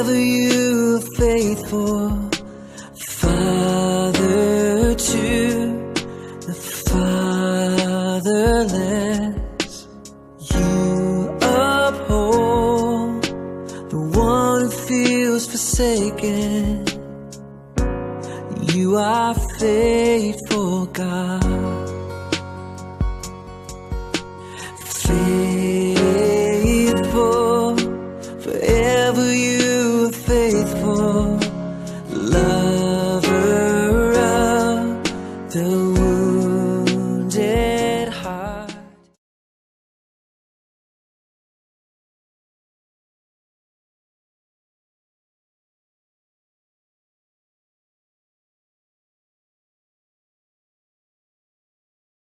Forever you are faithful, Father to the fatherless. You uphold the one who feels forsaken.